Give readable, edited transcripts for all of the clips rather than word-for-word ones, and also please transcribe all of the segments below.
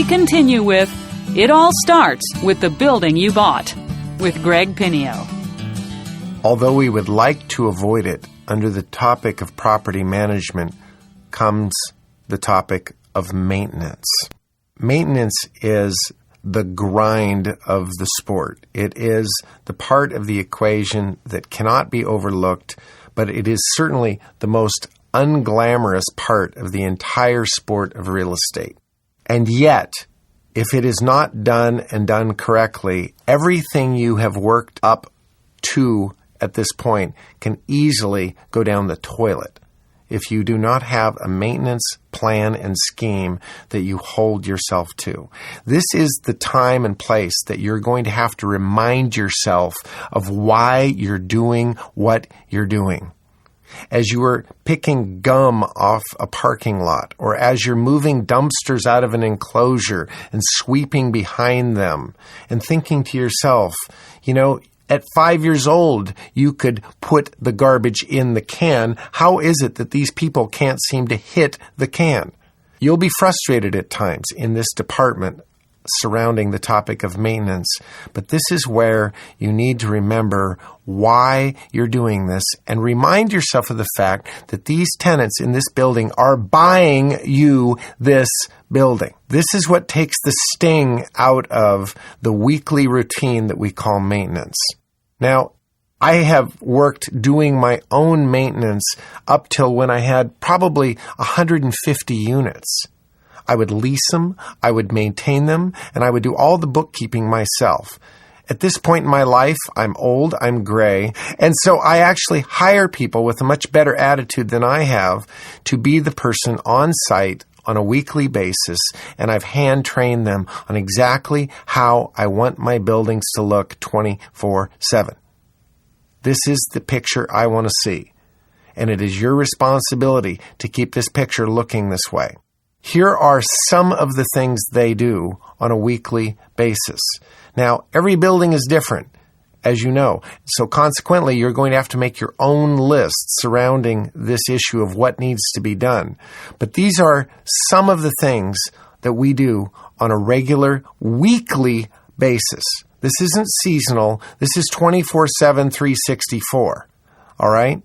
continue with It All Starts with the Building You Bought with Greg Pinio. Although we would like to avoid it, under the topic of property management comes the topic of maintenance. Maintenance is the grind of the sport. It is the part of the equation that cannot be overlooked, but it is certainly the most unglamorous part of the entire sport of real estate. And yet, if it is not done and done correctly, everything you have worked up to at this point can easily go down the toilet if you do not have a maintenance plan and scheme that you hold yourself to. This is the time and place that you're going to have to remind yourself of why you're doing what you're doing. As you are picking gum off a parking lot, or as you're moving dumpsters out of an enclosure and sweeping behind them, and thinking to yourself, at 5 years old, you could put the garbage in the can. How is it that these people can't seem to hit the can? You'll be frustrated at times in this department surrounding the topic of maintenance, but this is where you need to remember why you're doing this and remind yourself of the fact that these tenants in this building are buying you this building. This is what takes the sting out of the weekly routine that we call maintenance. Now, I have worked doing my own maintenance up till when I had probably 150 units. I would lease them, I would maintain them, and I would do all the bookkeeping myself. At this point in my life, I'm old, I'm gray, and so I actually hire people with a much better attitude than I have to be the person on site on a weekly basis, and I've hand-trained them on exactly how I want my buildings to look 24/7. This is the picture I want to see, and it is your responsibility to keep this picture looking this way. Here are some of the things they do on a weekly basis. Now, every building is different, as you know. So consequently, you're going to have to make your own list surrounding this issue of what needs to be done. But these are some of the things that we do on a regular, weekly basis. This isn't seasonal. This is 24/7, 364. All right?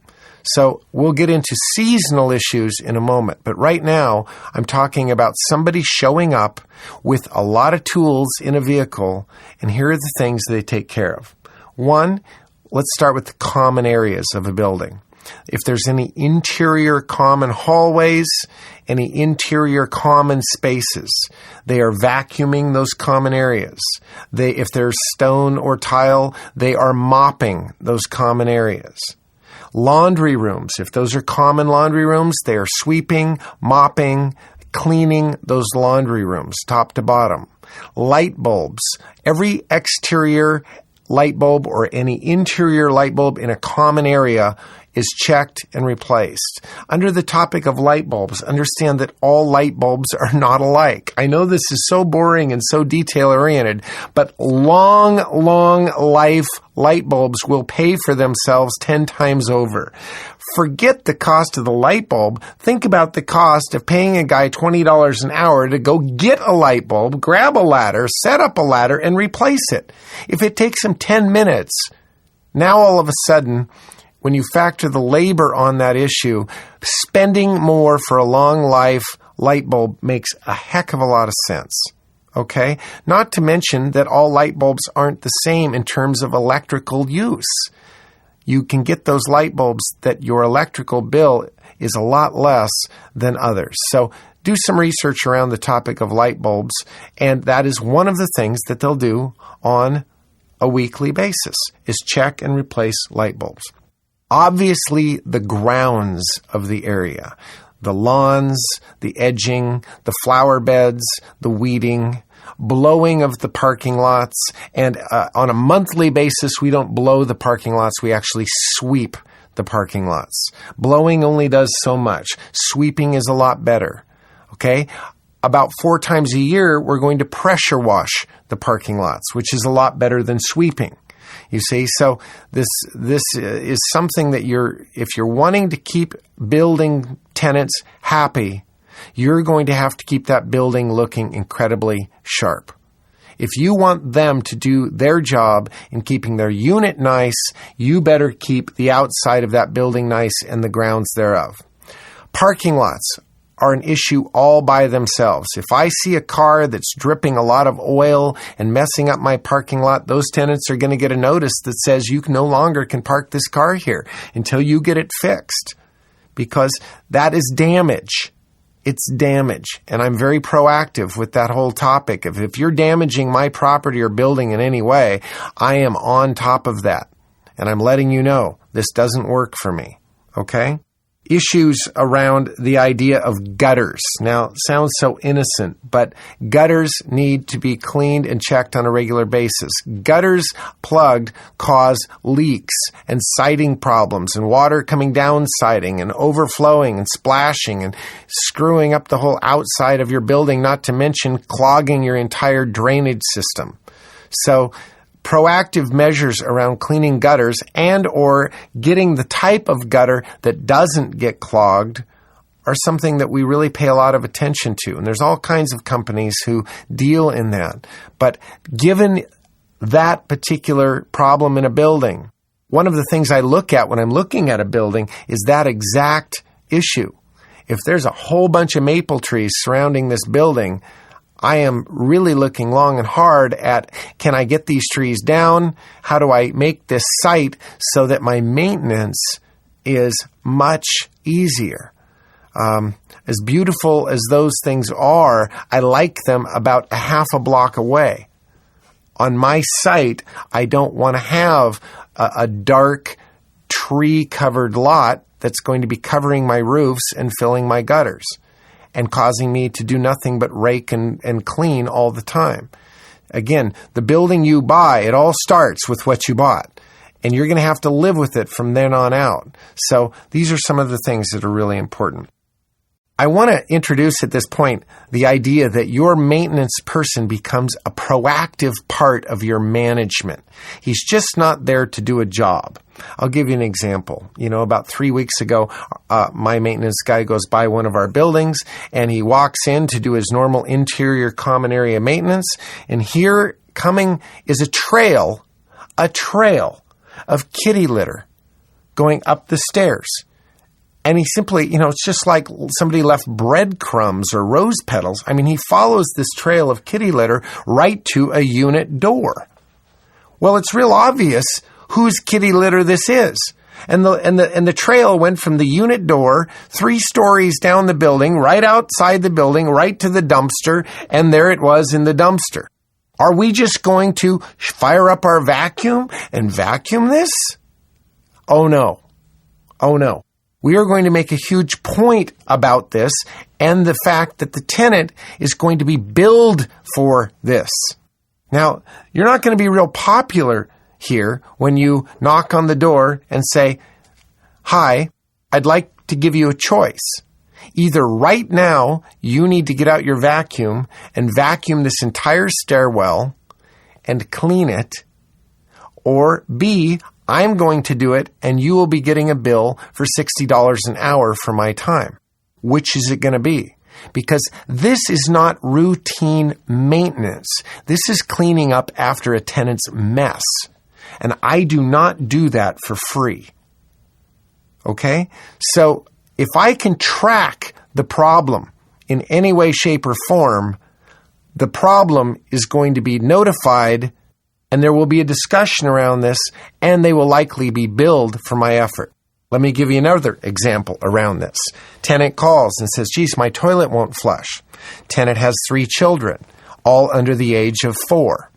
So we'll get into seasonal issues in a moment. But right now, I'm talking about somebody showing up with a lot of tools in a vehicle, and here are the things they take care of. One, let's start with the common areas of a building. If there's any interior common hallways, any interior common spaces, they are vacuuming those common areas. If there's stone or tile, they are mopping those common areas. Laundry rooms, if those are common laundry rooms, they are sweeping, mopping, cleaning those laundry rooms top to bottom. Light bulbs, every exterior light bulb or any interior light bulb in a common area is checked and replaced. Under the topic of light bulbs, understand that all light bulbs are not alike. I know this is so boring and so detail-oriented, but long life light bulbs will pay for themselves 10 times over. Forget the cost of the light bulb. Think about the cost of paying a guy $20 an hour to go get a light bulb, grab a ladder, set up a ladder, and replace it. If it takes him 10 minutes, now all of a sudden, when you factor the labor on that issue, spending more for a long life light bulb makes a heck of a lot of sense. Okay? Not to mention that all light bulbs aren't the same in terms of electrical use. You can get those light bulbs that your electrical bill is a lot less than others. So do some research around the topic of light bulbs, and that is one of the things that they'll do on a weekly basis, is check and replace light bulbs. Obviously, the grounds of the area, the lawns, the edging, the flower beds, the weeding, blowing of the parking lots, and on a monthly basis, we don't blow the parking lots, we actually sweep the parking lots. Blowing only does so much. Sweeping is a lot better, okay? About 4 times a year, we're going to pressure wash the parking lots, which is a lot better than sweeping. You see, so this is something that if you're wanting to keep building tenants happy, you're going to have to keep that building looking incredibly sharp. If you want them to do their job in keeping their unit nice, you better keep the outside of that building nice and the grounds thereof. Parking lots are an issue all by themselves. If I see a car that's dripping a lot of oil and messing up my parking lot, those tenants are going to get a notice that says you no longer can park this car here until you get it fixed, because that is damage. It's damage. And I'm very proactive with that whole topic. If you're damaging my property or building in any way, I am on top of that. And I'm letting you know this doesn't work for me. Okay? Issues around the idea of gutters. Now, sounds so innocent, but gutters need to be cleaned and checked on a regular basis. Gutters plugged cause leaks and siding problems and water coming down siding and overflowing and splashing and screwing up the whole outside of your building, not to mention clogging your entire drainage system. So, proactive measures around cleaning gutters and or getting the type of gutter that doesn't get clogged are something that we really pay a lot of attention to. And there's all kinds of companies who deal in that. But given that particular problem in a building, one of the things I look at when I'm looking at a building is that exact issue. If there's a whole bunch of maple trees surrounding this building, I am really looking long and hard at, can I get these trees down? How do I make this site so that my maintenance is much easier? As beautiful as those things are, I like them about a half a block away. On my site, I don't want to have a dark, tree-covered lot that's going to be covering my roofs and filling my gutters and causing me to do nothing but rake and clean all the time. Again, the building you buy, it all starts with what you bought, and you're going to have to live with it from then on out. So these are some of the things that are really important. I want to introduce at this point the idea that your maintenance person becomes a proactive part of your management. He's just not there to do a job. I'll give you an example. About 3 weeks ago, my maintenance guy goes by one of our buildings and he walks in to do his normal interior common area maintenance. And here coming is a trail of kitty litter going up the stairs. And he simply, it's just like somebody left breadcrumbs or rose petals. I mean, he follows this trail of kitty litter right to a unit door. Well, it's real obvious whose kitty litter this is. And the trail went from the unit door 3 stories down the building, right outside the building, right to the dumpster, and there it was in the dumpster. Are we just going to fire up our vacuum and vacuum this? Oh no. Oh no. We are going to make a huge point about this and the fact that the tenant is going to be billed for this. Now, you're not going to be real popular here when you knock on the door and say, "Hi, I'd like to give you a choice. Either right now you need to get out your vacuum and vacuum this entire stairwell and clean it, or B, I'm going to do it, and you will be getting a bill for $60 an hour for my time." Which is it going to be? Because this is not routine maintenance. This is cleaning up after a tenant's mess. And I do not do that for free. Okay? So if I can track the problem in any way, shape, or form, the problem is going to be notified, and there will be a discussion around this, and they will likely be billed for my effort. Let me give you another example around this. Tenant calls and says, "Geez, my toilet won't flush." Tenant has 3 children, all under the age of 4.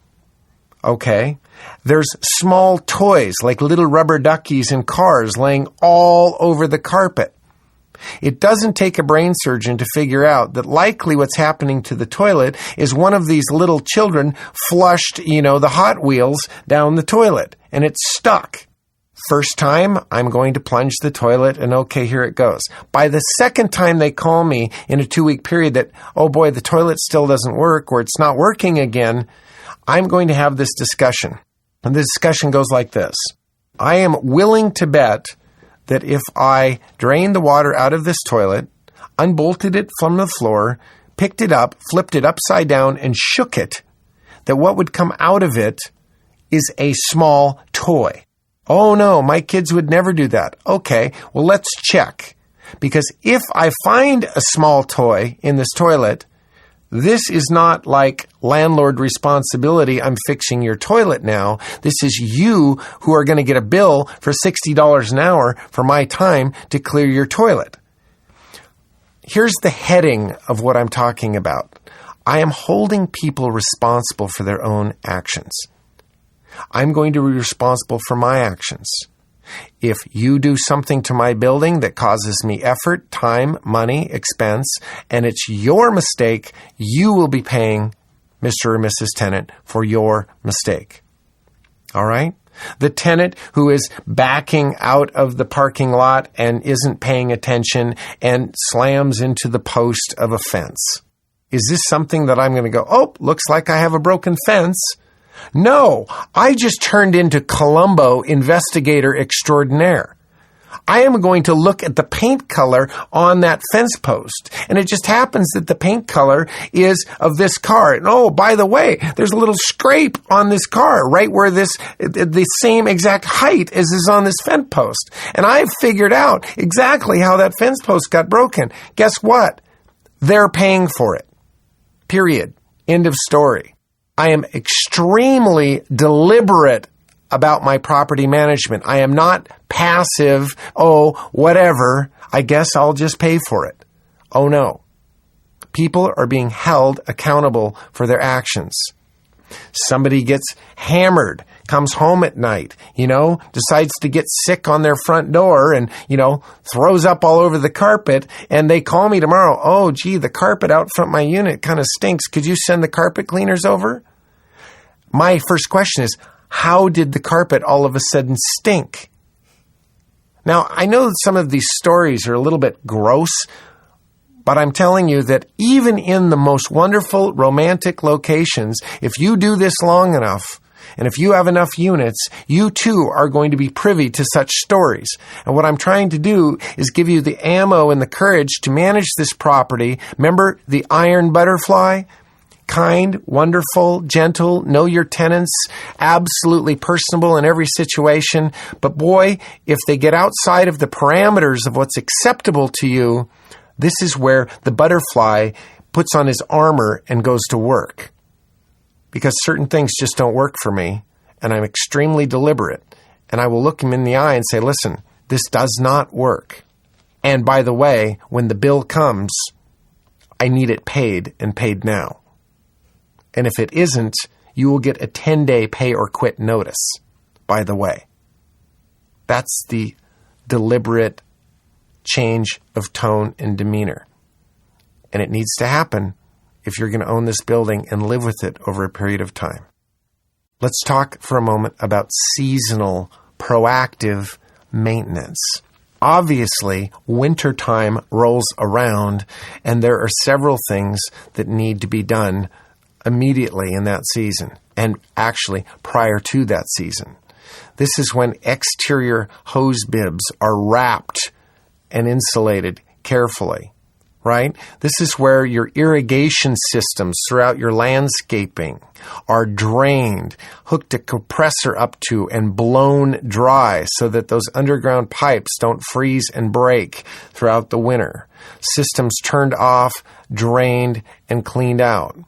Okay. There's small toys like little rubber duckies in cars laying all over the carpet. It doesn't take a brain surgeon to figure out that likely what's happening to the toilet is one of these little children flushed, the Hot Wheels down the toilet, and it's stuck. First time, I'm going to plunge the toilet, and okay, here it goes. By the second time they call me in a 2-week period that, oh boy, the toilet still doesn't work, or it's not working again, I'm going to have this discussion. And the discussion goes like this. I am willing to bet that if I drain the water out of this toilet, unbolted it from the floor, picked it up, flipped it upside down, and shook it, that what would come out of it is a small toy. Oh no, my kids would never do that. Okay, well let's check. Because if I find a small toy in this toilet, this is not like landlord responsibility, I'm fixing your toilet now. This is you who are going to get a bill for $60 an hour for my time to clear your toilet. Here's the heading of what I'm talking about. I am holding people responsible for their own actions. I'm going to be responsible for my actions. If you do something to my building that causes me effort, time, money, expense, and it's your mistake, you will be paying Mr. or Mrs. Tenant for your mistake. All right? The tenant who is backing out of the parking lot and isn't paying attention and slams into the post of a fence. Is this something that I'm going to go, oh, looks like I have a broken fence? No, I just turned into Columbo, investigator extraordinaire. I am going to look at the paint color on that fence post. And it just happens that the paint color is of this car. And oh, by the way, there's a little scrape on this car right where the same exact height as is on this fence post. And I've figured out exactly how that fence post got broken. Guess what? They're paying for it. Period. End of story. I am extremely deliberate about my property management. I am not passive, oh, whatever, I guess I'll just pay for it. Oh no. People are being held accountable for their actions. Somebody gets hammered, comes home at night, decides to get sick on their front door and, throws up all over the carpet, and they call me tomorrow. Oh, gee, the carpet out front my unit kind of stinks. Could you send the carpet cleaners over? My first question is, how did the carpet all of a sudden stink? Now, I know that some of these stories are a little bit gross, but I'm telling you that even in the most wonderful romantic locations, if you do this long enough, and if you have enough units, you too are going to be privy to such stories. And what I'm trying to do is give you the ammo and the courage to manage this property. Remember the iron butterfly? Kind, wonderful, gentle, know your tenants, absolutely personable in every situation. But boy, if they get outside of the parameters of what's acceptable to you, this is where the butterfly puts on his armor and goes to work. Because certain things just don't work for me, and I'm extremely deliberate. And I will look him in the eye and say, listen, this does not work. And by the way, when the bill comes, I need it paid and paid now. And if it isn't, you will get a 10-day pay or quit notice, by the way. That's the deliberate change of tone and demeanor. And it needs to happen if you're going to own this building and live with it over a period of time. Let's talk for a moment about seasonal, proactive maintenance. Obviously, wintertime rolls around, and there are several things that need to be done immediately in that season, and actually prior to that season. This is when exterior hose bibs are wrapped and insulated carefully, right? This is where your irrigation systems throughout your landscaping are drained, hooked a compressor up to, and blown dry so that those underground pipes don't freeze and break throughout the winter. Systems turned off, drained, and cleaned out.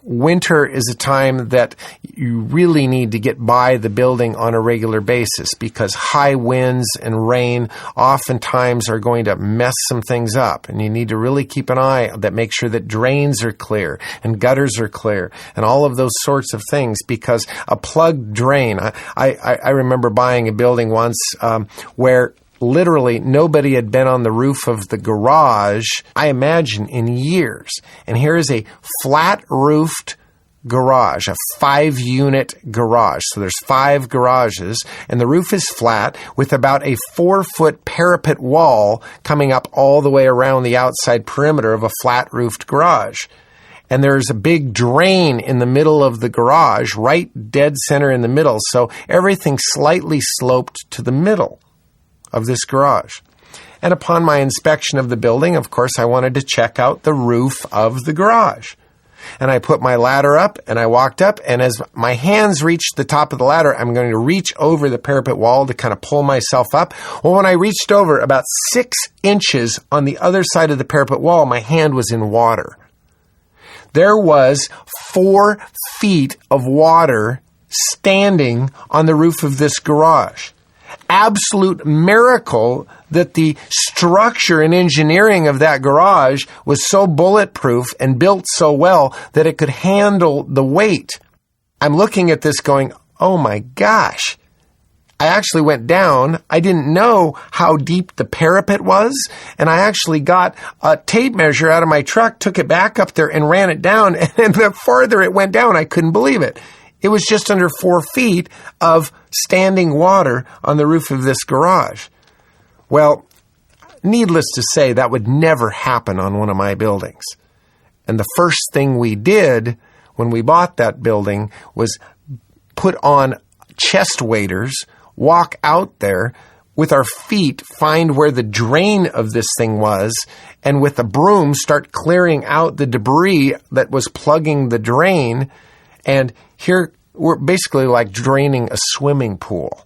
Winter is a time that you really need to get by the building on a regular basis because high winds and rain oftentimes are going to mess some things up. And you need to really keep an eye that make sure that drains are clear and gutters are clear and all of those sorts of things, because a plugged drain, I remember buying a building once where literally nobody had been on the roof of the garage, I imagine, in years. And here is a flat-roofed garage, a 5-unit garage. So there's 5 garages, and the roof is flat with about a 4-foot parapet wall coming up all the way around the outside perimeter of a flat-roofed garage. And there's a big drain in the middle of the garage, right dead center in the middle. So everything's slightly sloped to the middle of this garage. And upon my inspection of the building, of course, I wanted to check out the roof of the garage. And I put my ladder up and I walked up, and as my hands reached the top of the ladder, I'm going to reach over the parapet wall to kind of pull myself up. Well, when I reached over about 6 inches on the other side of the parapet wall, my hand was in water. There was 4 feet of water standing on the roof of this garage. Absolute miracle that the structure and engineering of that garage was so bulletproof and built so well that it could handle the weight. I'm looking at this going, oh my gosh. I actually went down. I didn't know how deep the parapet was, and I actually got a tape measure out of my truck, took it back up there and ran it down, and the farther it went down, I couldn't believe it. It was just under 4 feet of standing water on the roof of this garage. Well, needless to say, that would never happen on one of my buildings. And the first thing we did when we bought that building was put on chest waders, walk out there with our feet, find where the drain of this thing was, and with a broom start clearing out the debris that was plugging the drain. And here we're basically like draining a swimming pool.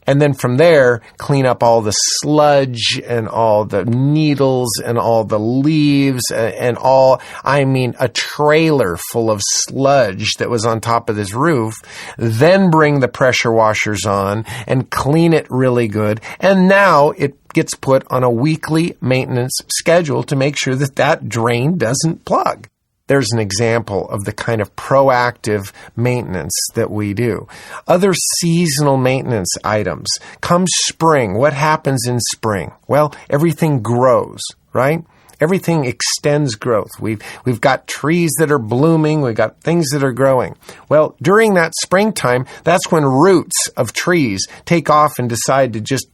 And then from there, clean up all the sludge and all the needles and all the leaves and a trailer full of sludge that was on top of this roof. Then bring the pressure washers on and clean it really good. And now it gets put on a weekly maintenance schedule to make sure that that drain doesn't plug. There's an example of the kind of proactive maintenance that we do. Other seasonal maintenance items. Come spring, what happens in spring? Well, everything grows, right? Everything extends growth. We've got trees that are blooming. We've got things that are growing. Well, during that springtime, that's when roots of trees take off and decide to just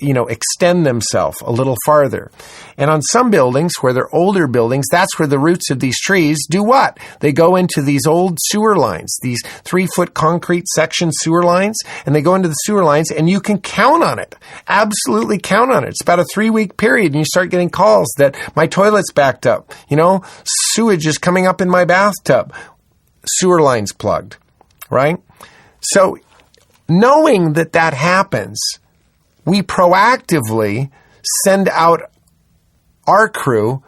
extend themselves a little farther. And on some buildings, where they're older buildings, that's where the roots of these trees do what? They go into these old sewer lines, these 3-foot concrete section sewer lines, and they go into the sewer lines, and you can count on it. Absolutely count on it. It's about a 3-week period, and you start getting calls that my toilet's backed up. Sewage is coming up in my bathtub. Sewer line's plugged, right? So knowing that happens, we proactively send out our crew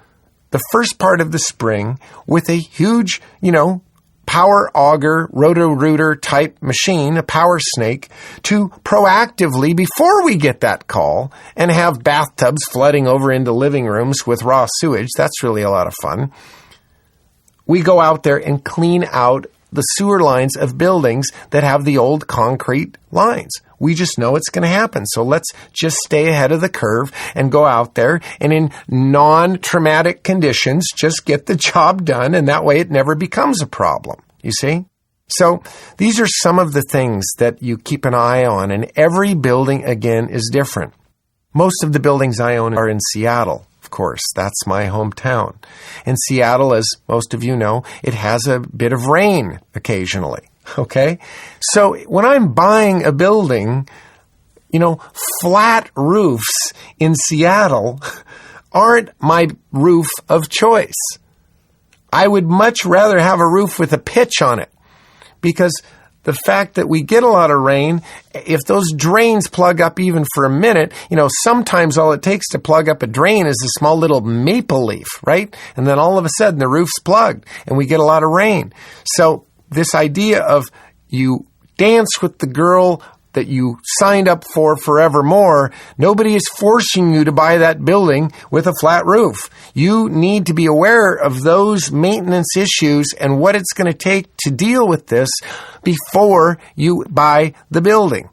the first part of the spring with a huge, power auger, roto-rooter type machine, a power snake, to proactively, before we get that call, and have bathtubs flooding over into living rooms with raw sewage. That's really a lot of fun. We go out there and clean out the sewer lines of buildings that have the old concrete lines. We just know it's going to happen. So let's just stay ahead of the curve and go out there and in non-traumatic conditions, just get the job done. And that way it never becomes a problem. You see? So these are some of the things that you keep an eye on. And every building, again, is different. Most of the buildings I own are in Seattle. Of course, that's my hometown. In Seattle, as most of you know, it has a bit of rain occasionally. Okay? So when I'm buying a building, flat roofs in Seattle aren't my roof of choice. I would much rather have a roof with a pitch on it, because the fact that we get a lot of rain, if those drains plug up even for a minute, sometimes all it takes to plug up a drain is a small little maple leaf, right? And then all of a sudden the roof's plugged and we get a lot of rain. So this idea of you dance with the girl that you signed up for forevermore, nobody is forcing you to buy that building with a flat roof. You need to be aware of those maintenance issues and what it's going to take to deal with this before you buy the building.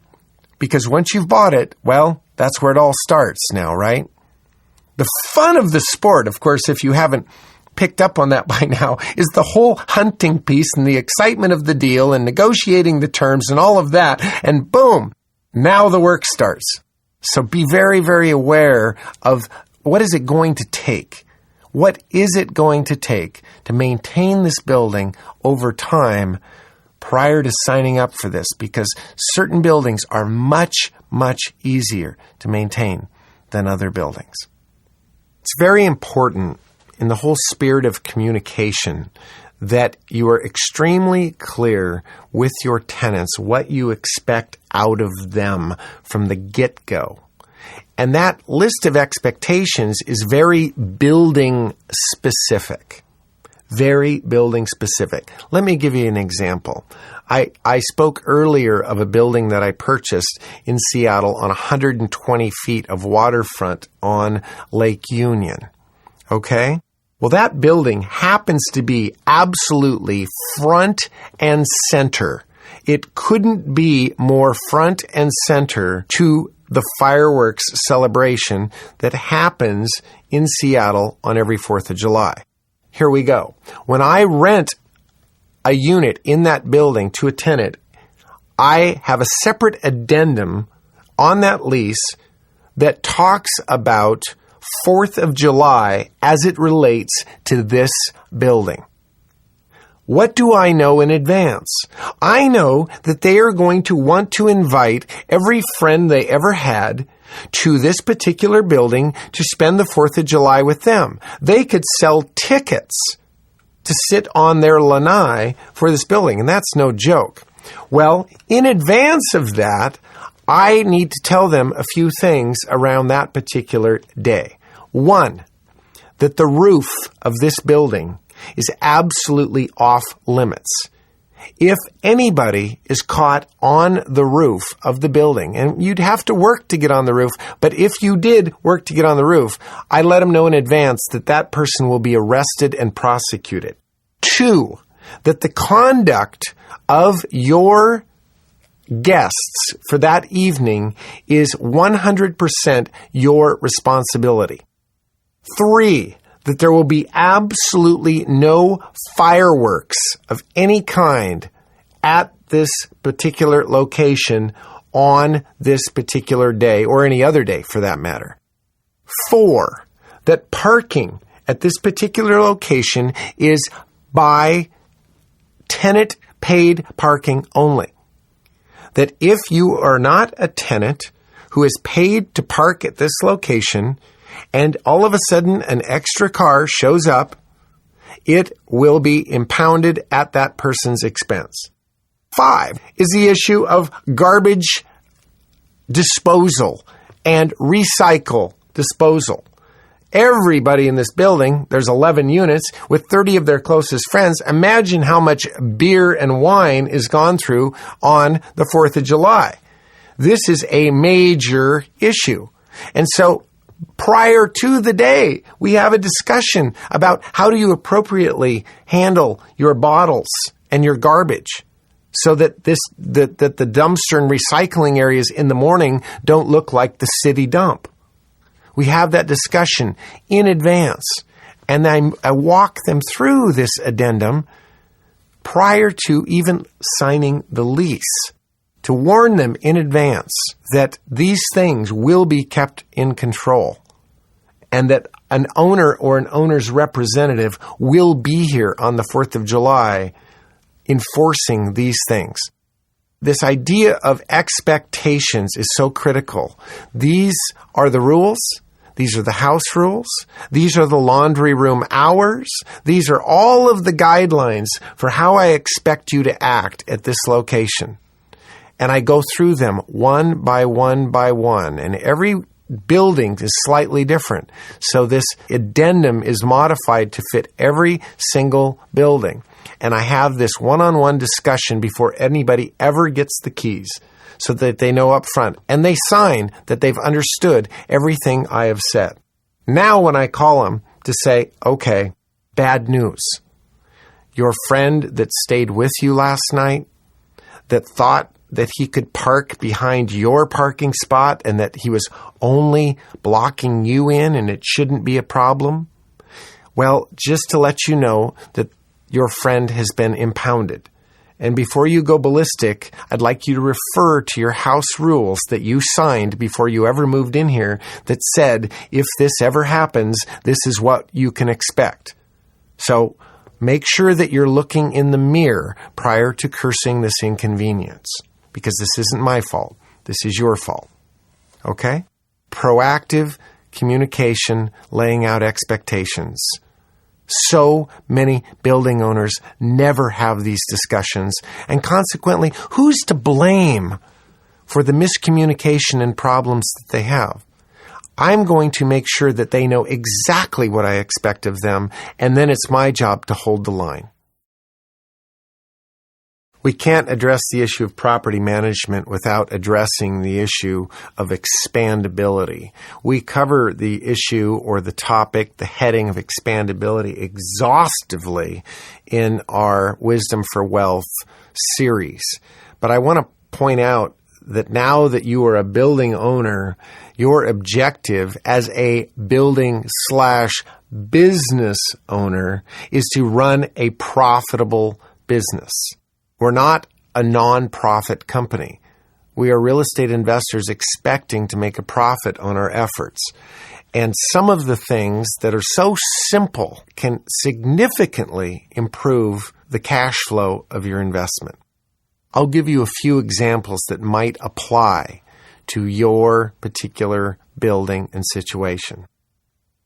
Because once you've bought it, well, that's where it all starts now, right? The fun of the sport, of course, if you haven't picked up on that by now, is the whole hunting piece and the excitement of the deal and negotiating the terms and all of that. And boom, now the work starts. So be very, very aware of what is it going to take? What is it going to take to maintain this building over time prior to signing up for this? Because certain buildings are much, much easier to maintain than other buildings. It's very important in the whole spirit of communication that you are extremely clear with your tenants what you expect out of them from the get-go. And that list of expectations is very building specific. Very building specific. Let me give you an example. I spoke earlier of a building that I purchased in Seattle on 120 feet of waterfront on Lake Union. Okay? Well, that building happens to be absolutely front and center. It couldn't be more front and center to the fireworks celebration that happens in Seattle on every 4th of July. Here we go. When I rent a unit in that building to a tenant, I have a separate addendum on that lease that talks about 4th of July as it relates to this building. What do I know in advance? I know that they are going to want to invite every friend they ever had to this particular building to spend the 4th of July with them. They could sell tickets to sit on their lanai for this building, and that's no joke. Well, in advance of that, I need to tell them a few things around that particular day. One, that the roof of this building is absolutely off limits. If anybody is caught on the roof of the building, and you'd have to work to get on the roof, but if you did work to get on the roof, I let them know in advance that that person will be arrested and prosecuted. Two, that the conduct of your guests for that evening is 100% your responsibility. Three, that there will be absolutely no fireworks of any kind at this particular location on this particular day, or any other day for that matter. Four, that parking at this particular location is by tenant-paid parking only. That if you are not a tenant who is paid to park at this location, and all of a sudden an extra car shows up, it will be impounded at that person's expense. 5 is the issue of garbage disposal and recycle disposal. Everybody in this building, there's 11 units with 30 of their closest friends. Imagine how much beer and wine is gone through on the 4th of July. This is a major issue. And so prior to the day, we have a discussion about how do you appropriately handle your bottles and your garbage so that the dumpster and recycling areas in the morning don't look like the city dump. We have that discussion in advance, and I walk them through this addendum prior to even signing the lease to warn them in advance that these things will be kept in control and that an owner or an owner's representative will be here on the 4th of July enforcing these things. This idea of expectations is so critical. These are the rules. These are the house rules. These are the laundry room hours. These are all of the guidelines for how I expect you to act at this location. And I go through them one by one by one. And every building is slightly different. So this addendum is modified to fit every single building. And I have this one-on-one discussion before anybody ever gets the keys so that they know up front. And they sign that they've understood everything I have said. Now when I call them to say, okay, bad news. Your friend that stayed with you last night, that thought that he could park behind your parking spot and that he was only blocking you in and it shouldn't be a problem. Well, just to let you know that your friend has been impounded. And before you go ballistic, I'd like you to refer to your house rules that you signed before you ever moved in here that said, if this ever happens, this is what you can expect. So make sure that you're looking in the mirror prior to cursing this inconvenience, because this isn't my fault. This is your fault. Okay? proactive communication, laying out expectations. So many building owners never have these discussions, and consequently, who's to blame for the miscommunication and problems that they have? I'm going to make sure that they know exactly what I expect of them, and then it's my job to hold the line. We can't address the issue of property management without addressing the issue of expandability. We cover the issue or the topic, the heading of expandability, exhaustively in our Wisdom for Wealth series. But I want to point out that now that you are a building owner, your objective as a building/business owner is to run a profitable business. We're not a non-profit company. We are real estate investors expecting to make a profit on our efforts. And some of the things that are so simple can significantly improve the cash flow of your investment. I'll give you a few examples that might apply to your particular building and situation.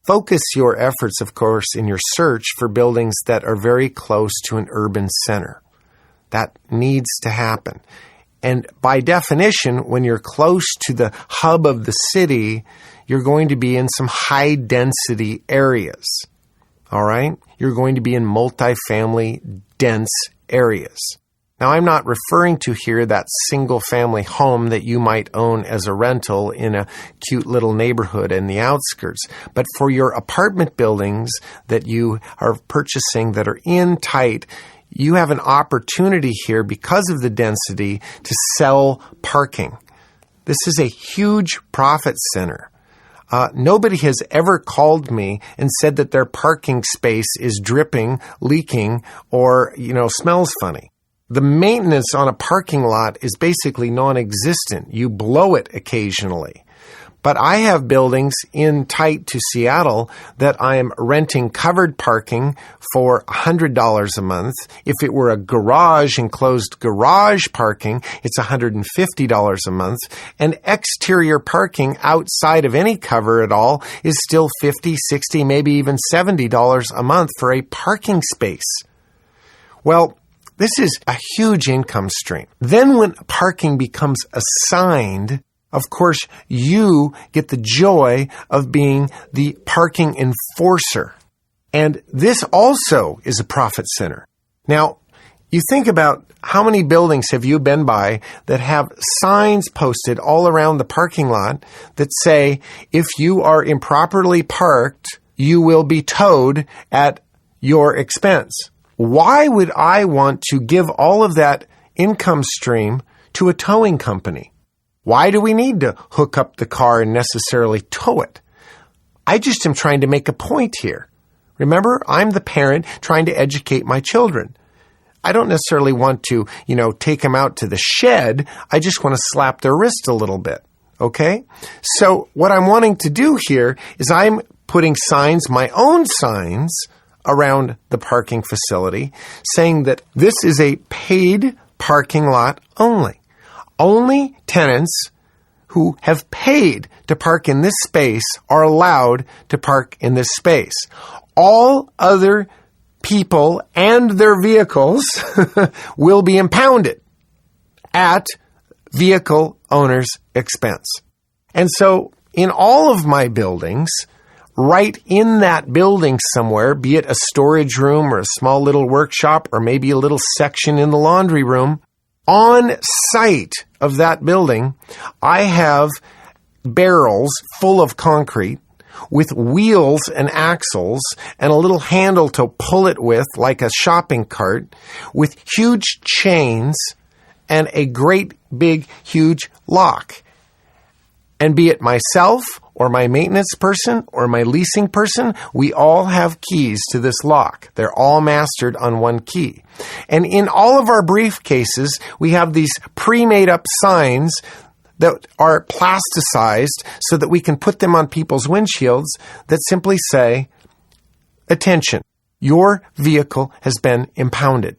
Focus your efforts, of course, in your search for buildings that are very close to an urban center. That needs to happen. And by definition, when you're close to the hub of the city, you're going to be in some high-density areas. All right? You're going to be in multifamily, dense areas. Now, I'm not referring to here that single-family home that you might own as a rental in a cute little neighborhood in the outskirts. But for your apartment buildings that you are purchasing that are in tight, you have an opportunity here because of the density to sell parking. This is a huge profit center. Nobody has ever called me and said that their parking space is dripping, leaking, or, smells funny. The maintenance on a parking lot is basically non-existent. You blow it occasionally. But I have buildings in tight to Seattle that I am renting covered parking for $100 a month. If it were a garage, enclosed garage parking, it's $150 a month. And exterior parking outside of any cover at all is still $50, $60, maybe even $70 a month for a parking space. Well, this is a huge income stream. Then when parking becomes assigned, of course, you get the joy of being the parking enforcer. And this also is a profit center. Now, you think about how many buildings have you been by that have signs posted all around the parking lot that say, if you are improperly parked, you will be towed at your expense. Why would I want to give all of that income stream to a towing company? Why do we need to hook up the car and necessarily tow it? I just am trying to make a point here. Remember, I'm the parent trying to educate my children. I don't necessarily want to, take them out to the shed. I just want to slap their wrist a little bit. Okay? So what I'm wanting to do here is I'm putting signs, my own signs, around the parking facility saying that this is a paid parking lot only. Only tenants who have paid to park in this space are allowed to park in this space. All other people and their vehicles will be impounded at vehicle owner's expense. And so in all of my buildings, right in that building somewhere, be it a storage room or a small little workshop or maybe a little section in the laundry room, on site of that building, I have barrels full of concrete with wheels and axles and a little handle to pull it with like a shopping cart with huge chains and a great big huge lock. And be it myself or my maintenance person or my leasing person, we all have keys to this lock. They're all mastered on one key. And in all of our briefcases, we have these pre-made up signs that are plasticized so that we can put them on people's windshields that simply say, attention, your vehicle has been impounded.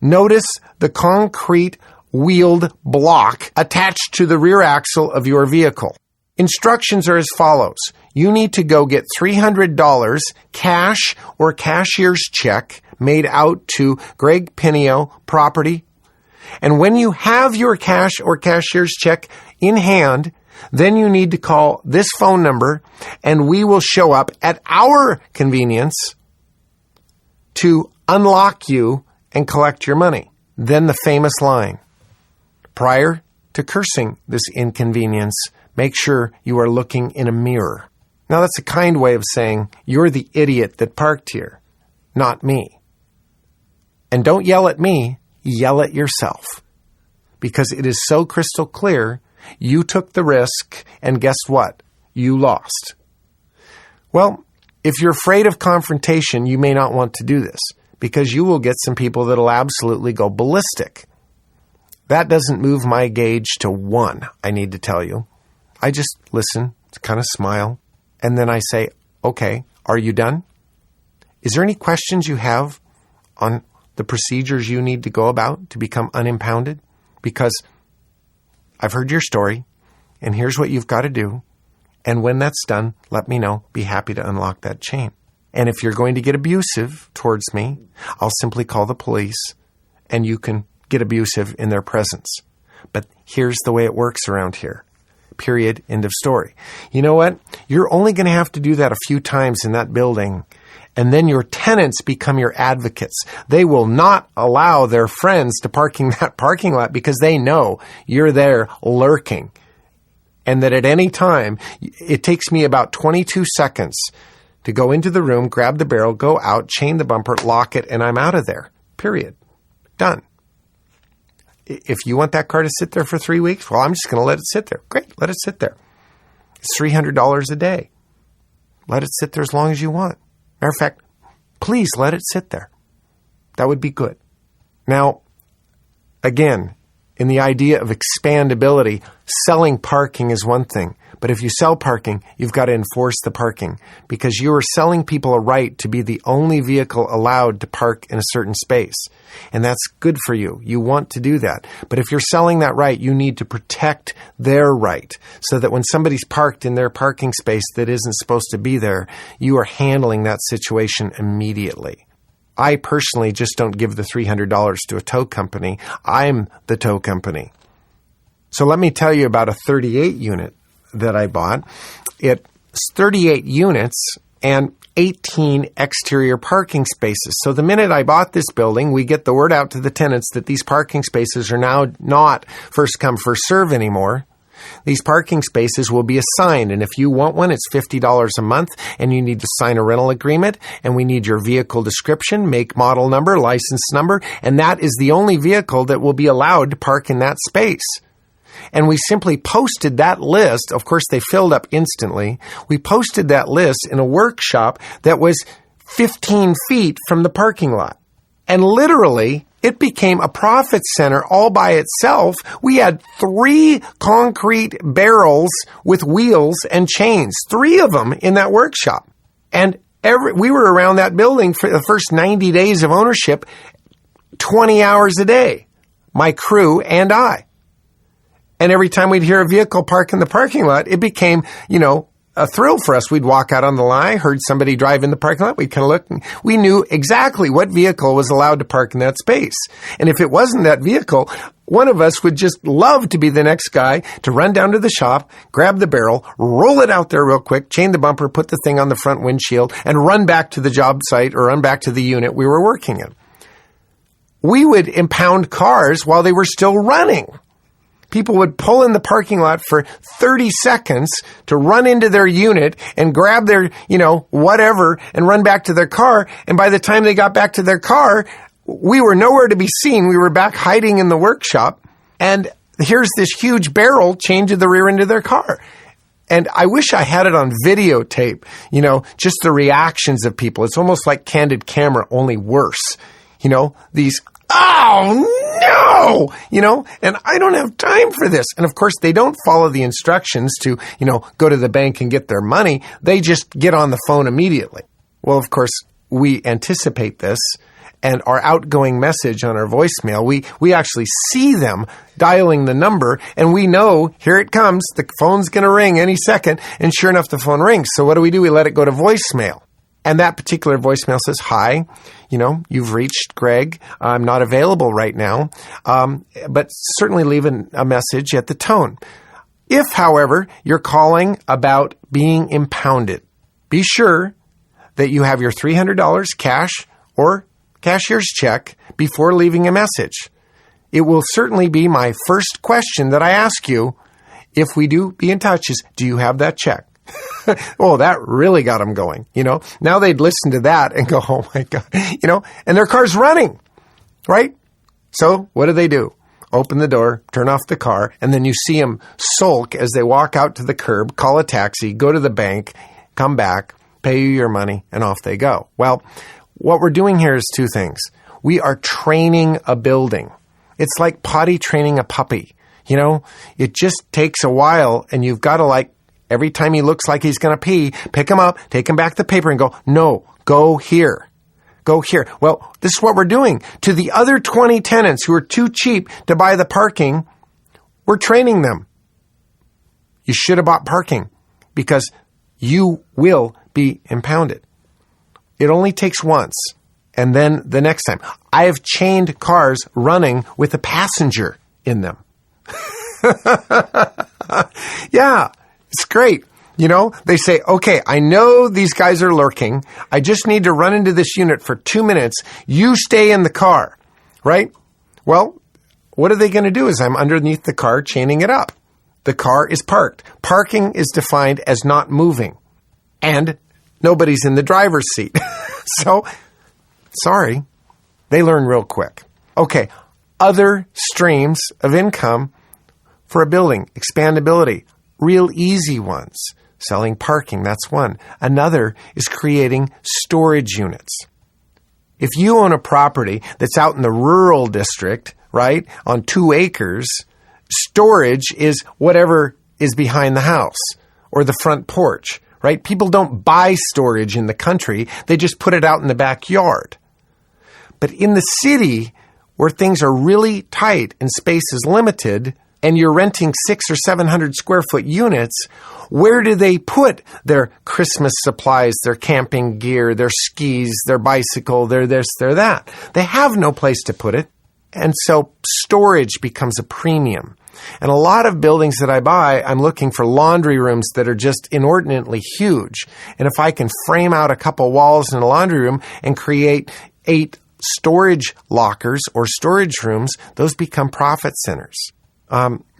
Notice the concrete wheeled block attached to the rear axle of your vehicle. Instructions are as follows. You need to go get $300 cash or cashier's check made out to Greg Pinio Property. And when you have your cash or cashier's check in hand, then you need to call this phone number and we will show up at our convenience to unlock you and collect your money. Then the famous line. Prior to cursing this inconvenience, make sure you are looking in a mirror. Now that's a kind way of saying you're the idiot that parked here, not me. And don't yell at me, yell at yourself. Because it is so crystal clear, you took the risk, and guess what? You lost. Well, if you're afraid of confrontation, you may not want to do this, because you will get some people that'll absolutely go ballistic. That doesn't move my gauge to 1, I need to tell you. I just listen, kind of smile, and then I say, okay, are you done? Is there any questions you have on the procedures you need to go about to become unimpounded? Because I've heard your story, and here's what you've got to do. And when that's done, let me know. Be happy to unlock that chain. And if you're going to get abusive towards me, I'll simply call the police, and you can get abusive in their presence. But here's the way it works around here. Period. End of story. You know what? You're only going to have to do that a few times in that building, and then your tenants become your advocates. They will not allow their friends to park in that parking lot because they know you're there lurking. And that at any time, it takes me about 22 seconds to go into the room, grab the barrel, go out, chain the bumper, lock it, and I'm out of there. Period. Done. If you want that car to sit there for 3 weeks, well, I'm just going to let it sit there. Great, let it sit there. It's $300 a day. Let it sit there as long as you want. Matter of fact, please let it sit there. That would be good. Now, again, in the idea of expandability, selling parking is one thing. But if you sell parking, you've got to enforce the parking because you are selling people a right to be the only vehicle allowed to park in a certain space. And that's good for you. You want to do that. But if you're selling that right, you need to protect their right so that when somebody's parked in their parking space that isn't supposed to be there, you are handling that situation immediately. I personally just don't give the $300 to a tow company. I'm the tow company. So let me tell you about a 38 unit that I bought. It's 38 units and 18 exterior parking spaces. So the minute I bought this building, we get the word out to the tenants that these parking spaces are now not first come, first serve anymore. These parking spaces will be assigned, and if you want one, it's $50 a month, and you need to sign a rental agreement, and we need your vehicle description, make, model number, license number, and that is the only vehicle that will be allowed to park in that space. And we simply posted that list. Of course, they filled up instantly. We posted that list in a workshop that was 15 feet from the parking lot. And literally, it became a profit center all by itself. We had 3 concrete barrels with wheels and chains, 3 of them in that workshop. And we were around that building for the first 90 days of ownership, 20 hours a day, my crew and I. And every time we'd hear a vehicle park in the parking lot, it became, a thrill for us. We'd walk out on the line, heard somebody drive in the parking lot. We'd kind of look, and we knew exactly what vehicle was allowed to park in that space. And if it wasn't that vehicle, one of us would just love to be the next guy to run down to the shop, grab the barrel, roll it out there real quick, chain the bumper, put the thing on the front windshield, and run back to the job site or run back to the unit we were working in. We would impound cars while they were still running. People would pull in the parking lot for 30 seconds to run into their unit and grab their, whatever and run back to their car. And by the time they got back to their car, we were nowhere to be seen. We were back hiding in the workshop. And here's this huge barrel chained to the rear end of their car. And I wish I had it on videotape, just the reactions of people. It's almost like Candid Camera, only worse. These, oh no, and I don't have time for this. And of course, they don't follow the instructions to, go to the bank and get their money. They just get on the phone immediately. Well, of course, we anticipate this. and our outgoing message on our voicemail, we actually see them dialing the number, and we know, here it comes, the phone's going to ring any second, and sure enough, the phone rings. So what do? We let it go to voicemail. And that particular voicemail says, hi, you've reached Greg. I'm not available right now, but certainly leave a message at the tone. If, however, you're calling about being impounded, be sure that you have your $300 cash or cashier's check before leaving a message. It will certainly be my first question that I ask you if we do be in touch is, do you have that check? Oh, that really got them going, Now they'd listen to that and go, oh my God, and their car's running, right? So what do? Open the door, turn off the car, and then you see them sulk as they walk out to the curb, call a taxi, go to the bank, come back, pay you your money, and off they go. Well, what we're doing here is two things. We are training a building. It's like potty training a puppy. It just takes a while, and you've got to every time he looks like he's going to pee, pick him up, take him back the paper and go, no, go here. Go here. Well, this is what we're doing. To the other 20 tenants who are too cheap to buy the parking, we're training them. You should have bought parking because you will be impounded. It only takes once. And then the next time. I have chained cars running with a passenger in them. Yeah, it's great. They say, okay, I know these guys are lurking. I just need to run into this unit for 2 minutes. You stay in the car, right? Well, what are they going to do is I'm underneath the car chaining it up. The car is parked. Parking is defined as not moving. And nobody's in the driver's seat. So, sorry, they learn real quick. Okay, other streams of income for a building, expandability, real easy ones. Selling parking, that's one. Another is creating storage units. If you own a property that's out in the rural district, right, on 2 acres, storage is whatever is behind the house or the front porch, right? People don't buy storage in the country. They just put it out in the backyard. But in the city, where things are really tight and space is limited, and you're renting 600 or 700 square foot units, where do they put their Christmas supplies, their camping gear, their skis, their bicycle, their this, their that? They have no place to put it. And so storage becomes a premium. And a lot of buildings that I buy, I'm looking for laundry rooms that are just inordinately huge. And if I can frame out a couple walls in a laundry room and create 8 storage lockers or storage rooms, those become profit centers.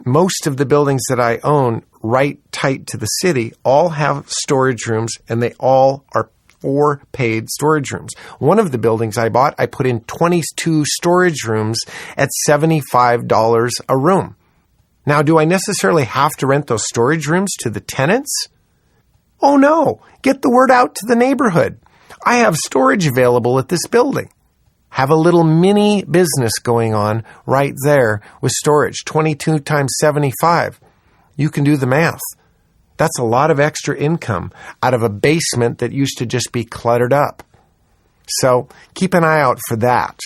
Most of the buildings that I own right tight to the city all have storage rooms, and they all are 4 paid storage rooms. One of the buildings I bought, I put in 22 storage rooms at $75 a room. Now, do I necessarily have to rent those storage rooms to the tenants? Oh no, get the word out to the neighborhood. I have storage available at this building. Have a little mini business going on right there with storage. 22 times 75. You can do the math. That's a lot of extra income out of a basement that used to just be cluttered up. So keep an eye out for that.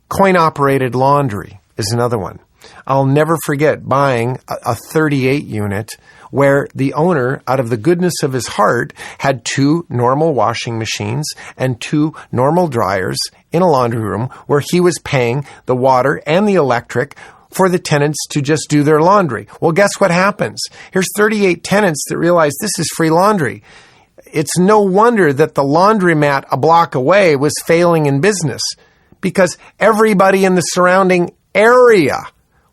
Coin-operated laundry is another one. I'll never forget buying a 38 unit where the owner, out of the goodness of his heart, had 2 normal washing machines and 2 normal dryers in a laundry room where he was paying the water and the electric for the tenants to just do their laundry. Well, guess what happens? Here's 38 tenants that realize this is free laundry. It's no wonder that the laundromat a block away was failing in business because everybody in the surrounding area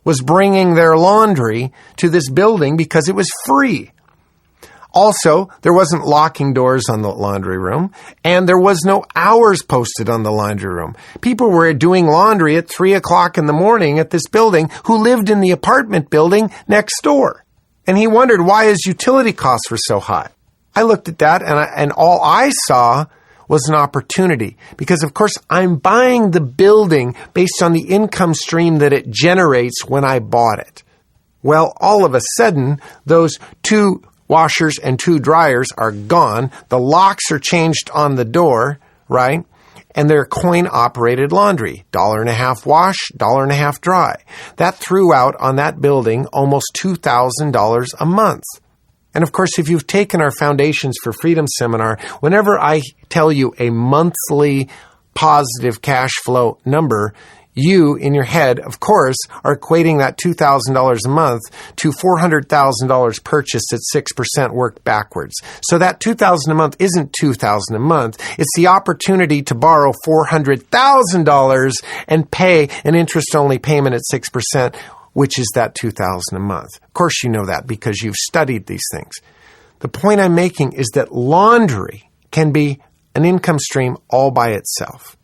was bringing their laundry to this building because it was free. Also, there wasn't locking doors on the laundry room, and there was no hours posted on the laundry room. People were doing laundry at 3 o'clock in the morning at this building who lived in the apartment building next door. And he wondered why his utility costs were so high. I looked at that, and all I saw was an opportunity because, of course, I'm buying the building based on the income stream that it generates when I bought it. Well, all of a sudden, those 2 washers and 2 dryers are gone. The locks are changed on the door, right? and their coin-operated laundry. $1.50 wash, $1.50 dry. That threw out on that building almost $2,000 a month. And of course, if you've taken our Foundations for Freedom seminar, whenever I tell you a monthly positive cash flow number, you, in your head, of course, are equating that $2,000 a month to $400,000 purchased at 6% worked backwards. So that $2,000 a month isn't $2,000 a month. It's the opportunity to borrow $400,000 and pay an interest-only payment at 6%, which is that $2,000 a month. Of course you know that because you've studied these things. The point I'm making is that laundry can be an income stream all by itself.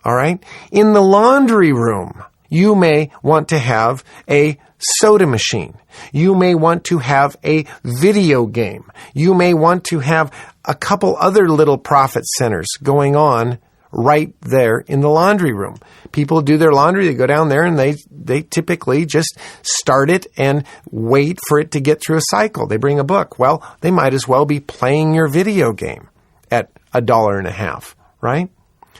All right? In the laundry room, you may want to have a soda machine. You may want to have a video game. You may want to have a couple other little profit centers going on right there in the laundry room. People do their laundry, they go down there and they typically just start it and wait for it to get through a cycle. They bring a book. Well, they might as well be playing your video game at $1.50, right?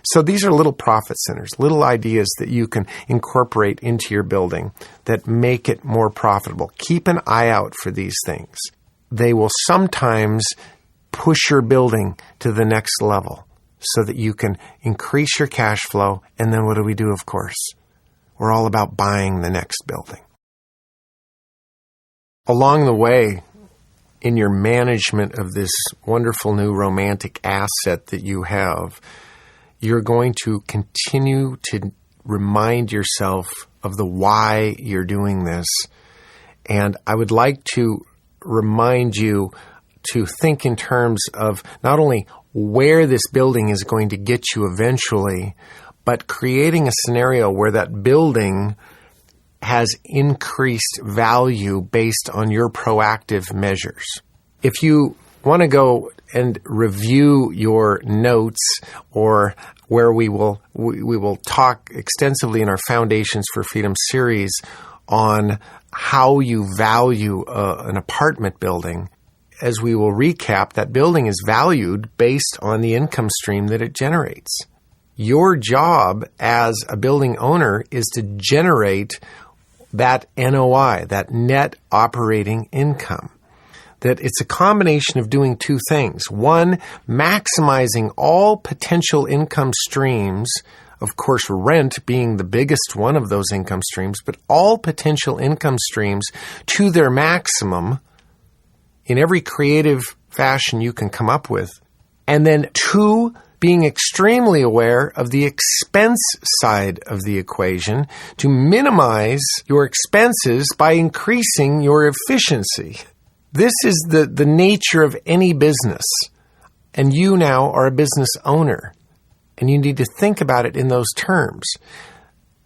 So these are little profit centers, little ideas that you can incorporate into your building that make it more profitable. Keep an eye out for these things. They will sometimes push your building to the next level so that you can increase your cash flow. And then what do we do, of course? We're all about buying the next building. Along the way, in your management of this wonderful new romantic asset that you have, you're going to continue to remind yourself of the why you're doing this. And I would like to remind you to think in terms of not only where this building is going to get you eventually, but creating a scenario where that building has increased value based on your proactive measures. If you want to go and review your notes, or where we will talk extensively in our Foundations for Freedom series on how you value an apartment building, as we will recap, that building is valued based on the income stream that it generates. Your job as a building owner is to generate that NOI, that net operating income. That it's a combination of doing two things. One, maximizing all potential income streams, of course, rent being the biggest one of those income streams, but all potential income streams to their maximum in every creative fashion you can come up with. And then two, being extremely aware of the expense side of the equation to minimize your expenses by increasing your efficiency. This is the nature of any business, and you now are a business owner, and you need to think about it in those terms.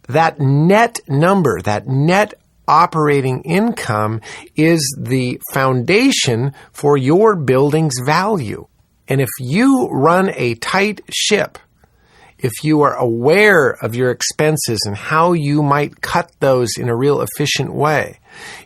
That net number, that net operating income is the foundation for your building's value. And if you run a tight ship, if you are aware of your expenses and how you might cut those in a real efficient way,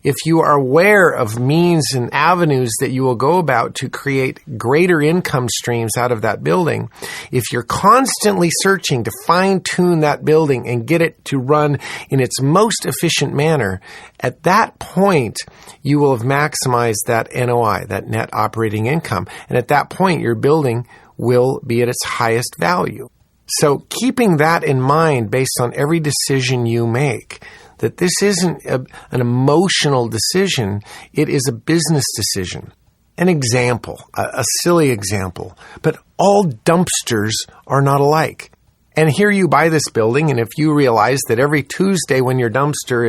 if you are aware of means and avenues that you will go about to create greater income streams out of that building, if you're constantly searching to fine-tune that building and get it to run in its most efficient manner, at that point, you will have maximized that NOI, that net operating income. And at that point, your building will be at its highest value. So keeping that in mind based on every decision you make, that this isn't an emotional decision, it is a business decision. An example, a silly example, but all dumpsters are not alike. And here you buy this building, and if you realize that every Tuesday when your dumpster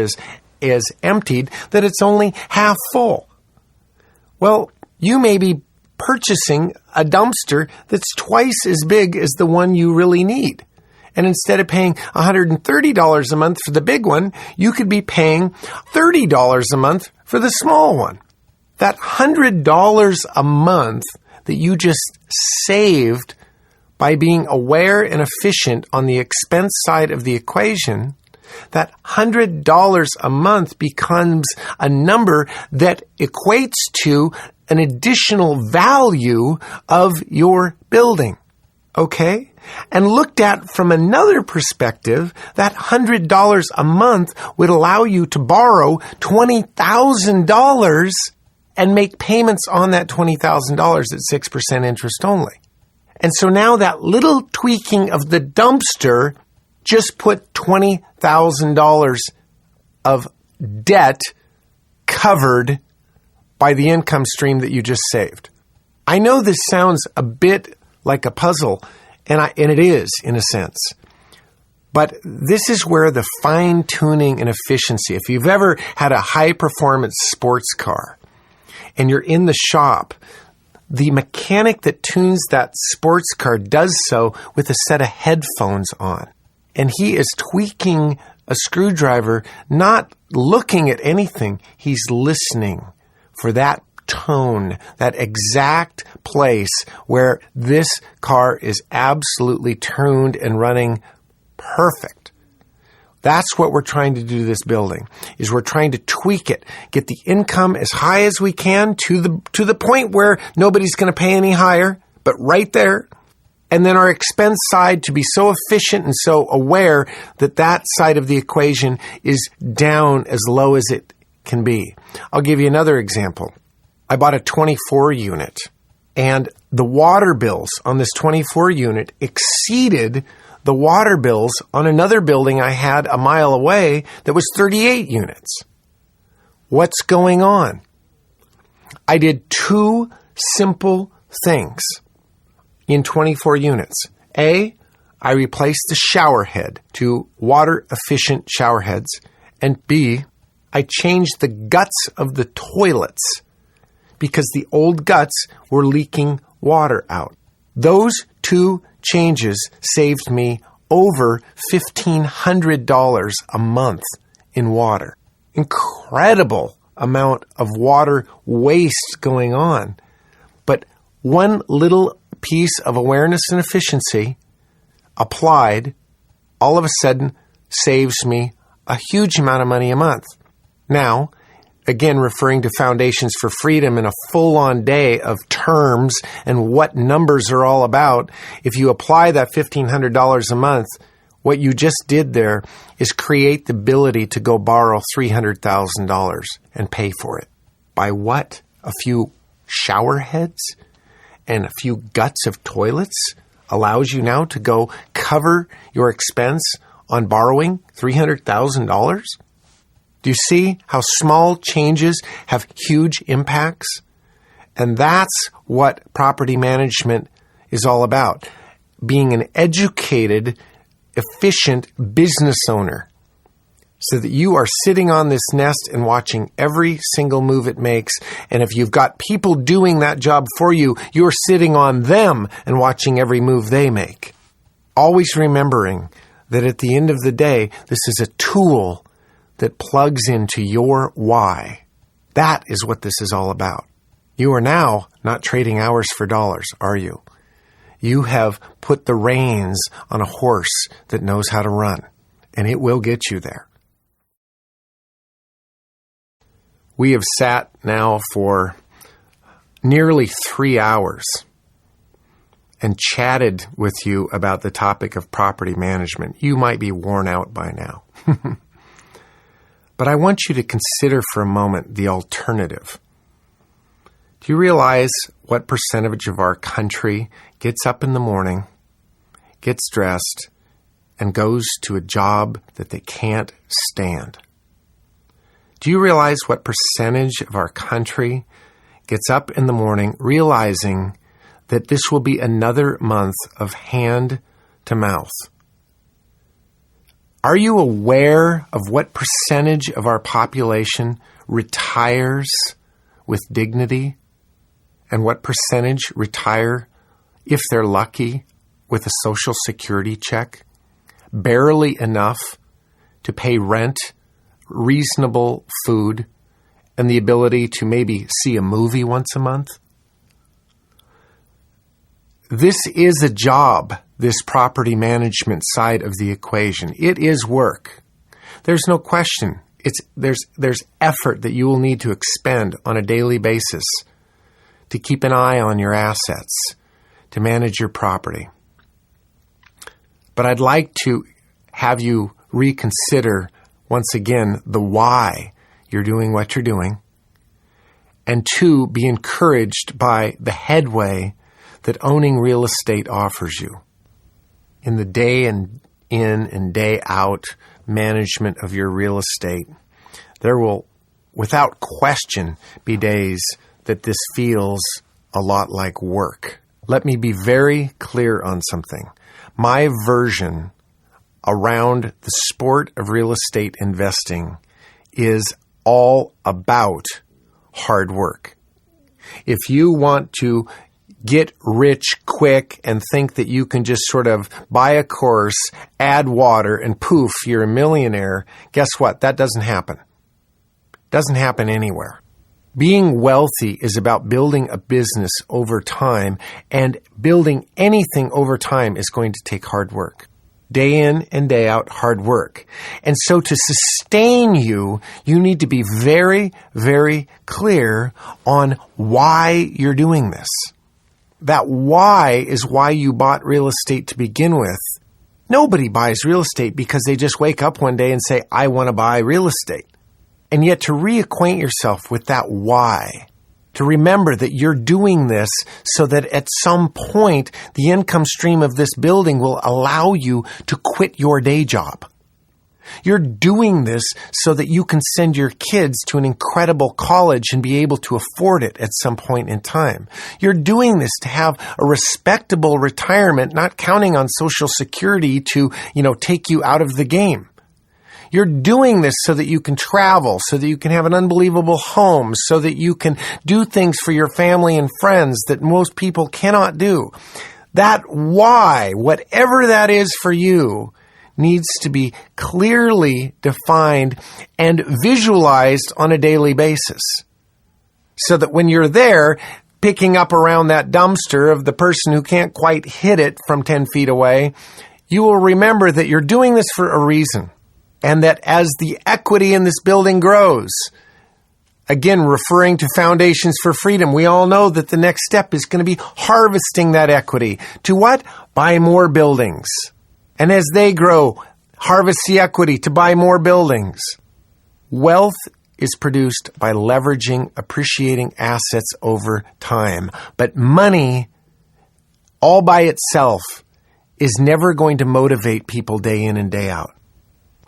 is emptied, that it's only half full. Well, you may be purchasing a dumpster that's twice as big as the one you really need. And instead of paying $130 a month for the big one, you could be paying $30 a month for the small one. That $100 a month that you just saved by being aware and efficient on the expense side of the equation, that $100 a month becomes a number that equates to an additional value of your building. Okay? And looked at from another perspective, that $100 a month would allow you to borrow $20,000 and make payments on that $20,000 at 6% interest only. And so now that little tweaking of the dumpster just put $20,000 of debt covered by the income stream that you just saved. I know this sounds a bit like a puzzle, and it is, in a sense. But this is where the fine-tuning and efficiency, if you've ever had a high-performance sports car and you're in the shop, the mechanic that tunes that sports car does so with a set of headphones on. And he is tweaking a screwdriver, not looking at anything. He's listening for that tone, that exact place where this car is absolutely tuned and running perfect. That's what we're trying to do to this building, is we're trying to tweak it, get the income as high as we can to the point where nobody's going to pay any higher, but right there. And then our expense side to be so efficient and so aware that that side of the equation is down as low as it can be. I'll give you another example. I bought a 24 unit, and the water bills on this 24 unit exceeded the water bills on another building I had a mile away that was 38 units. What's going on? I did two simple things in 24 units. A, I replaced the shower head to water-efficient shower heads. And B, I changed the guts of the toilets because the old guts were leaking water out. Those two changes saved me over $1,500 a month in water. Incredible amount of water waste going on. But one little piece of awareness and efficiency applied, all of a sudden saves me a huge amount of money a month. Now, again, referring to Foundations for Freedom in a full-on day of terms and what numbers are all about, if you apply that $1,500 a month, what you just did there is create the ability to go borrow $300,000 and pay for it. By what? A few shower heads and a few guts of toilets allows you now to go cover your expense on borrowing $300,000? Do you see how small changes have huge impacts? And that's what property management is all about. Being an educated, efficient business owner so that you are sitting on this nest and watching every single move it makes. And if you've got people doing that job for you, you're sitting on them and watching every move they make. Always remembering that at the end of the day, this is a tool that plugs into your why. That is what this is all about. You are now not trading hours for dollars, are you? You have put the reins on a horse that knows how to run, and it will get you there. We have sat now for nearly 3 hours and chatted with you about the topic of property management. You might be worn out by now. But I want you to consider for a moment the alternative. Do you realize what percentage of our country gets up in the morning, gets dressed, and goes to a job that they can't stand? Do you realize what percentage of our country gets up in the morning realizing that this will be another month of hand to mouth? Are you aware of what percentage of our population retires with dignity? And what percentage retire, if they're lucky, with a Social Security check? Barely enough to pay rent, reasonable food, and the ability to maybe see a movie once a month? This is a job, this property management side of the equation. It is work. There's no question. There's effort that you will need to expend on a daily basis to keep an eye on your assets, to manage your property. But I'd like to have you reconsider once again the why you're doing what you're doing. And 2, be encouraged by the headway that owning real estate offers you. In the day in and day out management of your real estate, there will, without question, be days that this feels a lot like work. Let me be very clear on something. My version around the sport of real estate investing is all about hard work. If you want to get rich quick and think that you can just sort of buy a course, add water, and poof, you're a millionaire, guess what? That doesn't happen. Doesn't happen anywhere. Being wealthy is about building a business over time, and building anything over time is going to take hard work. Day in and day out, hard work. And so to sustain you need to be very, very clear on why you're doing this. That why is why you bought real estate to begin with. Nobody buys real estate because they just wake up one day and say, I want to buy real estate. And yet to reacquaint yourself with that why, to remember that you're doing this so that at some point the income stream of this building will allow you to quit your day job. You're doing this so that you can send your kids to an incredible college and be able to afford it at some point in time. You're doing this to have a respectable retirement, not counting on Social Security to, take you out of the game. You're doing this so that you can travel, so that you can have an unbelievable home, so that you can do things for your family and friends that most people cannot do. That why, whatever that is for you, needs to be clearly defined and visualized on a daily basis. So that when you're there, picking up around that dumpster of the person who can't quite hit it from 10 feet away, you will remember that you're doing this for a reason. And that as the equity in this building grows, again, referring to Foundations for Freedom, we all know that the next step is going to be harvesting that equity. To what? Buy more buildings. And as they grow, harvest the equity to buy more buildings. Wealth is produced by leveraging, appreciating assets over time. But money, all by itself, is never going to motivate people day in and day out.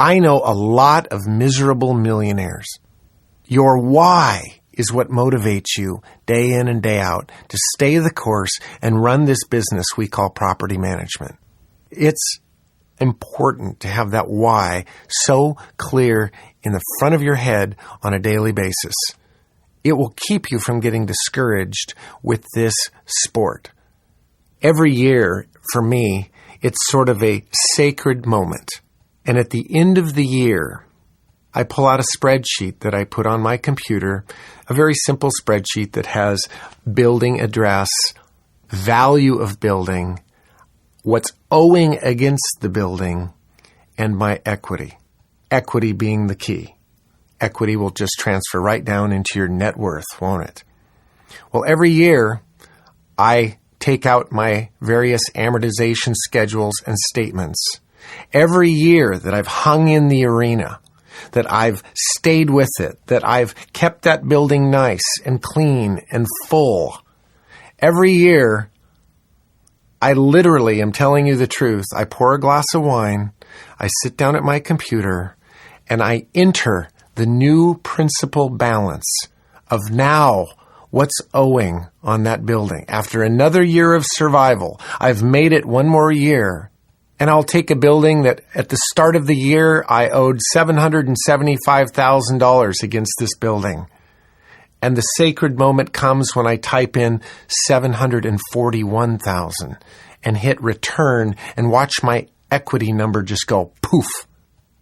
I know a lot of miserable millionaires. Your why is what motivates you day in and day out to stay the course and run this business we call property management. It's important to have that why so clear in the front of your head on a daily basis. It will keep you from getting discouraged with this sport. Every year, for me, it's sort of a sacred moment. And at the end of the year, I pull out a spreadsheet that I put on my computer, a very simple spreadsheet that has building address, value of building, what's owing against the building, and my equity. Equity being the key. Equity will just transfer right down into your net worth, won't it? Well, every year, I take out my various amortization schedules and statements. Every year that I've hung in the arena, that I've stayed with it, that I've kept that building nice and clean and full, every year, I literally am telling you the truth. I pour a glass of wine, I sit down at my computer, and I enter the new principal balance of now what's owing on that building. After another year of survival, I've made it one more year. And I'll take a building that at the start of the year, I owed $775,000 against this building. And the sacred moment comes when I type in $741,000 and hit return and watch my equity number just go poof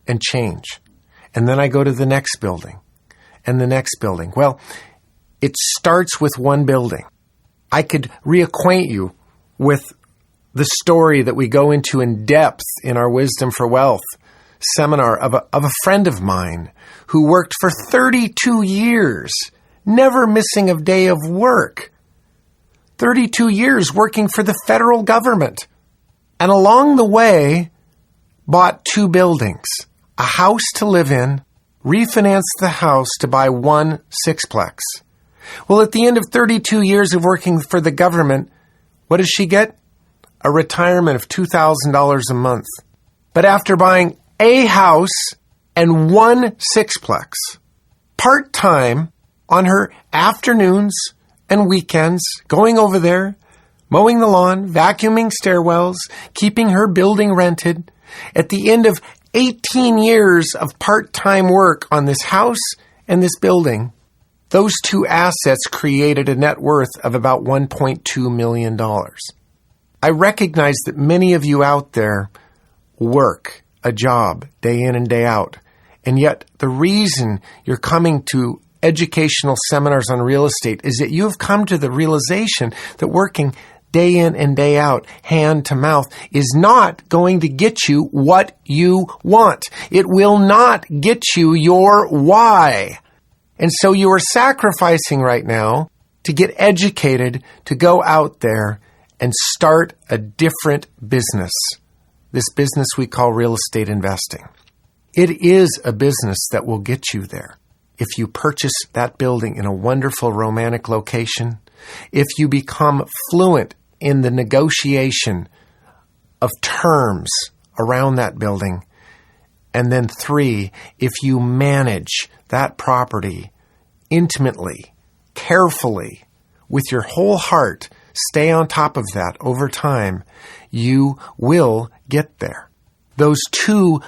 and change. And then I go to the next building and the next building. Well, it starts with one building. I could reacquaint you with the story that we go into in depth in our Wisdom for Wealth seminar of a friend of mine who worked for 32 years, never missing a day of work. 32 years working for the federal government. And along the way, bought 2 buildings, a house to live in, refinanced the house to buy 1 sixplex. Well, at the end of 32 years of working for the government, what does she get? A retirement of $2,000 a month. But after buying a house and 1 sixplex, part-time, on her afternoons and weekends, going over there, mowing the lawn, vacuuming stairwells, keeping her building rented, at the end of 18 years of part-time work on this house and this building, those 2 assets created a net worth of about $1.2 million. I recognize that many of you out there work a job day in and day out, and yet the reason you're coming to educational seminars on real estate is that you have come to the realization that working day in and day out, hand to mouth, is not going to get you what you want. It will not get you your why. And so you are sacrificing right now to get educated, to go out there and start a different business. This business we call real estate investing. It is a business that will get you there. If you purchase that building in a wonderful romantic location, if you become fluent in the negotiation of terms around that building, and then 3, if you manage that property intimately, carefully, with your whole heart, stay on top of that over time, you will get there. Those 2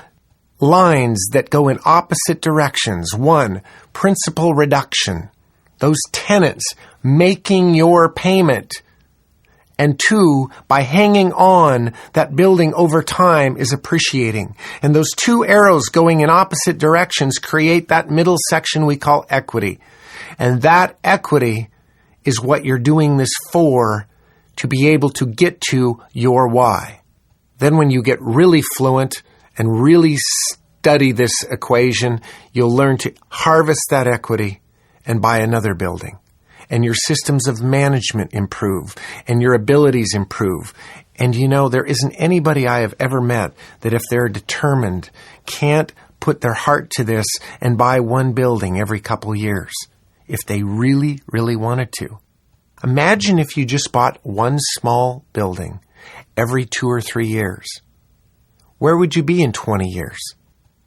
lines that go in opposite directions. 1, principal reduction. Those tenants making your payment. And 2, by hanging on, that building over time is appreciating. And those 2 arrows going in opposite directions create that middle section we call equity. And that equity is what you're doing this for, to be able to get to your why. Then when you get really fluent and really study this equation, you'll learn to harvest that equity and buy another building. And your systems of management improve, and your abilities improve. And you know, there isn't anybody I have ever met that if they're determined, can't put their heart to this and buy 1 building every couple years, if they really, really wanted to. Imagine if you just bought 1 small building every 2 or 3 years. Where would you be in 20 years?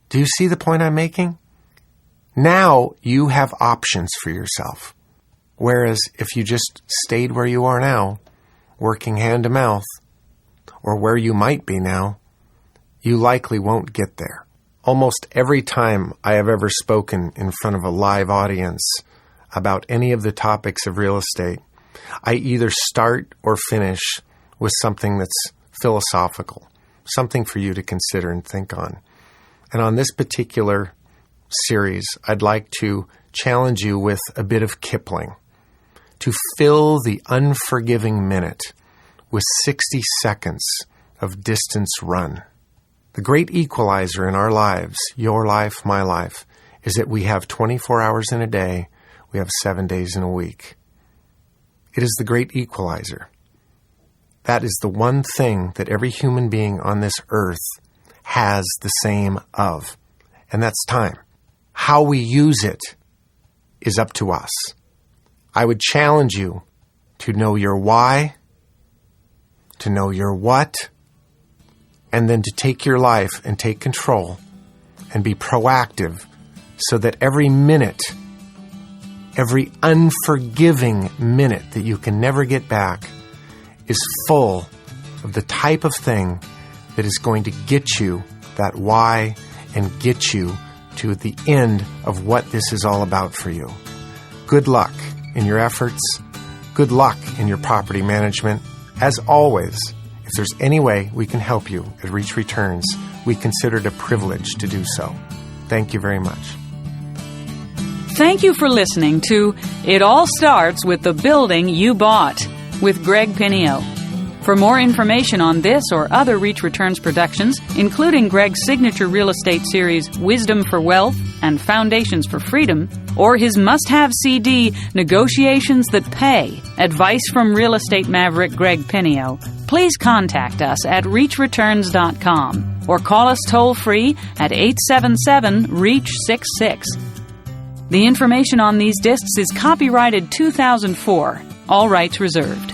Do you see the point I'm making? Now you have options for yourself. Whereas if you just stayed where you are now, working hand to mouth, or where you might be now, you likely won't get there. Almost every time I have ever spoken in front of a live audience about any of the topics of real estate, I either start or finish with something that's philosophical, something for you to consider and think on. And on this particular series, I'd like to challenge you with a bit of Kipling, to fill the unforgiving minute with 60 seconds of distance run. The great equalizer in our lives, your life, my life, is that we have 24 hours in a day, we have 7 days in a week. It is the great equalizer. That is the one thing that every human being on this earth has the same of, and that's time. How we use it is up to us. I would challenge you to know your why, to know your what, and then to take your life and take control and be proactive so that every minute, every unforgiving minute that you can never get back is full of the type of thing that is going to get you that why and get you to the end of what this is all about for you. Good luck in your efforts. Good luck in your property management. As always, if there's any way we can help you at Reach Returns, we consider it a privilege to do so. Thank you very much. Thank you for listening to It All Starts with the Building You Bought with Greg Pinio. For more information on this or other Reach Returns productions, including Greg's signature real estate series Wisdom for Wealth and Foundations for Freedom, or his must-have CD Negotiations That Pay, Advice from Real Estate Maverick Greg Pinio, please contact us at reachreturns.com. or call us toll-free at 877-REACH-66. The information on these discs is copyrighted 2004. All rights reserved.